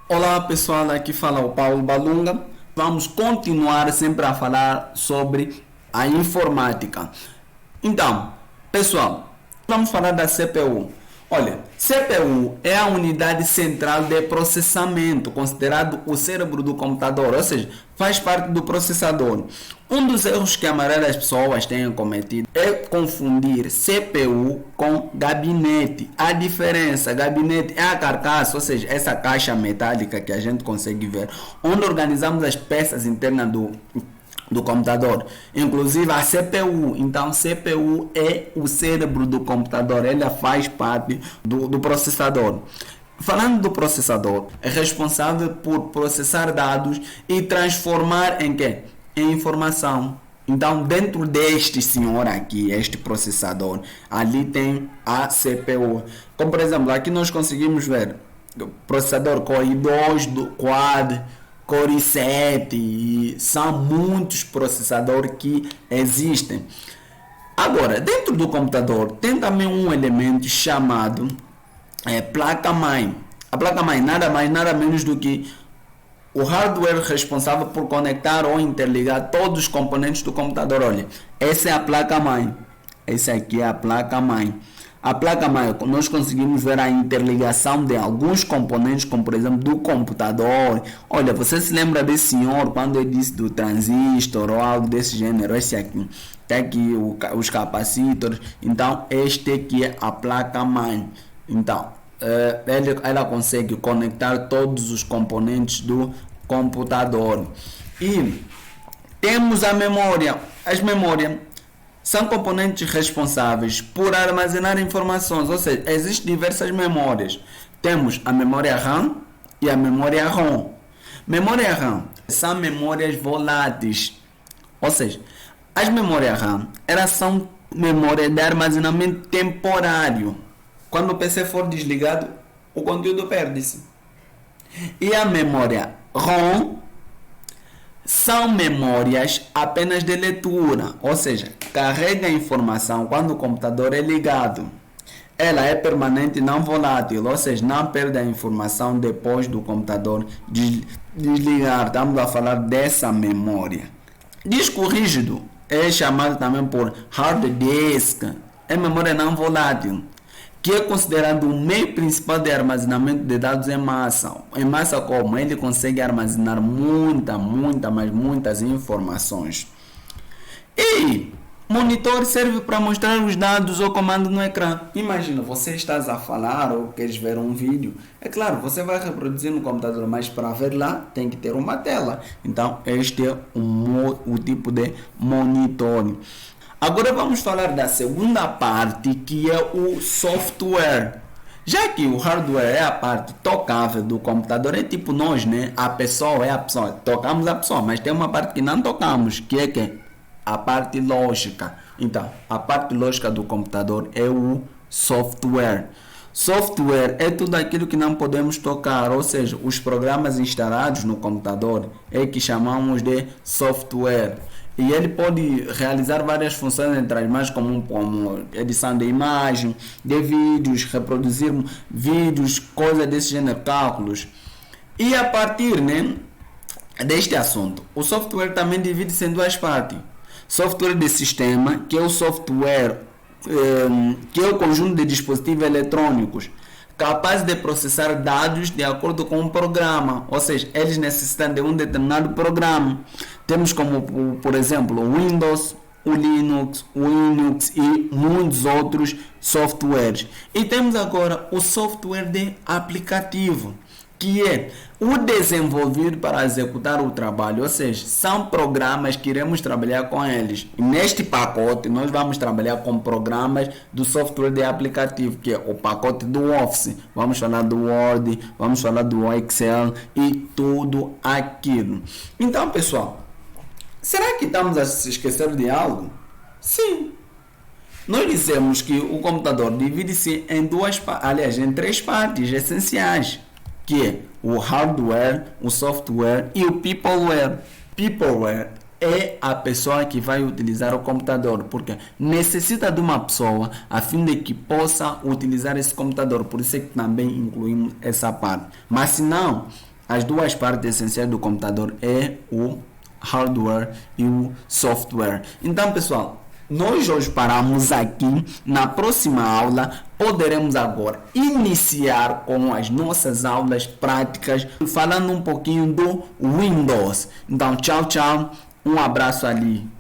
Olá pessoal, aqui fala o Paulo Balunga. Vamos continuar sempre a falar sobre a informática. Então, pessoal, vamos falar da CPU. Olha, CPU é a unidade central de processamento, considerado o cérebro do computador, ou seja, faz parte do processador. Um dos erros que a maioria das pessoas têm cometido é confundir CPU com gabinete. A diferença, gabinete é a carcaça, ou seja, essa caixa metálica que a gente consegue ver, onde organizamos as peças internas do computador, inclusive a CPU. Então, CPU é o cérebro do computador, ela faz parte do processador. Falando do processador, é responsável por processar dados e transformar em quê? Em informação. Então, dentro deste senhor aqui, este processador, ali tem a CPU. Como por exemplo, aqui nós conseguimos ver o processador Core 2, do Quad, Core 7, e são muitos processadores que existem. Agora, dentro do computador tem também um elemento chamado placa-mãe. A placa-mãe nada mais, nada menos do que o hardware responsável por conectar ou interligar todos os componentes do computador. Olha, essa é a placa-mãe. Essa aqui é a placa-mãe. A placa-mãe, nós conseguimos ver a interligação de alguns componentes, como por exemplo do computador. Olha, você se lembra desse senhor quando eu disse do transistor ou algo desse gênero? Esse aqui, tem aqui os capacitores. Então, este aqui é a placa-mãe. Então, ela consegue conectar todos os componentes do computador. E temos a memória. As memórias são componentes responsáveis por armazenar informações, ou seja, existem diversas memórias. Temos a memória RAM e a memória ROM. Memória RAM são memórias voláteis, ou seja, as memórias RAM elas são memórias de armazenamento temporário. Quando o PC for desligado, o conteúdo perde-se. E a memória ROM são memórias apenas de leitura, ou seja, carrega a informação quando o computador é ligado. Ela é permanente e não volátil, ou seja, não perde a informação depois do computador desligar. Estamos a falar dessa memória. Disco rígido é chamado também por hard disk, é memória não volátil, que é considerado o meio principal de armazenamento de dados em massa. Em massa como? Ele consegue armazenar muitas informações. E monitor serve para mostrar os dados ou comando no ecrã. Imagina, você está a falar ou queres ver um vídeo. É claro, você vai reproduzir no computador, mas para ver lá tem que ter uma tela. Então, este é o tipo de monitor. Agora vamos falar da segunda parte, que é o software. Já que o hardware é a parte tocável do computador, é tipo nós, né? A pessoa é a pessoa. Tocamos a pessoa, mas tem uma parte que não tocamos, que é que? A parte lógica. Então, a parte lógica do computador é o software. Software é tudo aquilo que não podemos tocar, ou seja, os programas instalados no computador é que chamamos de software. E ele pode realizar várias funções, entre as mais comuns, como edição de imagem, de vídeos, reproduzir vídeos, coisas desse gênero, cálculos. E a partir, né, deste assunto, o software também divide-se em duas partes. Software de sistema, que é o software, que é o conjunto de dispositivos eletrônicos capazes de processar dados de acordo com um programa, ou seja, eles necessitam de um determinado programa. Temos como, por exemplo, o Windows, o Linux e muitos outros softwares. E temos agora o software de aplicativo, que é o desenvolvido para executar o trabalho, ou seja, são programas que iremos trabalhar com eles. E neste pacote nós vamos trabalhar com programas do software de aplicativo, que é o pacote do Office, vamos falar do Word, vamos falar do Excel e tudo aquilo. Então, pessoal, será que estamos a se esquecer de algo? Sim. Nós dizemos que o computador divide-se em em três partes essenciais, que é o hardware, o software e o peopleware. Peopleware é a pessoa que vai utilizar o computador, porque necessita de uma pessoa a fim de que possa utilizar esse computador. Por isso é que também incluímos essa parte. Mas se não, as duas partes essenciais do computador é o hardware e o software. Então, pessoal, nós hoje paramos aqui. Na próxima aula poderemos agora iniciar com as nossas aulas práticas, falando um pouquinho do Windows. Então, tchau, tchau. Um abraço ali.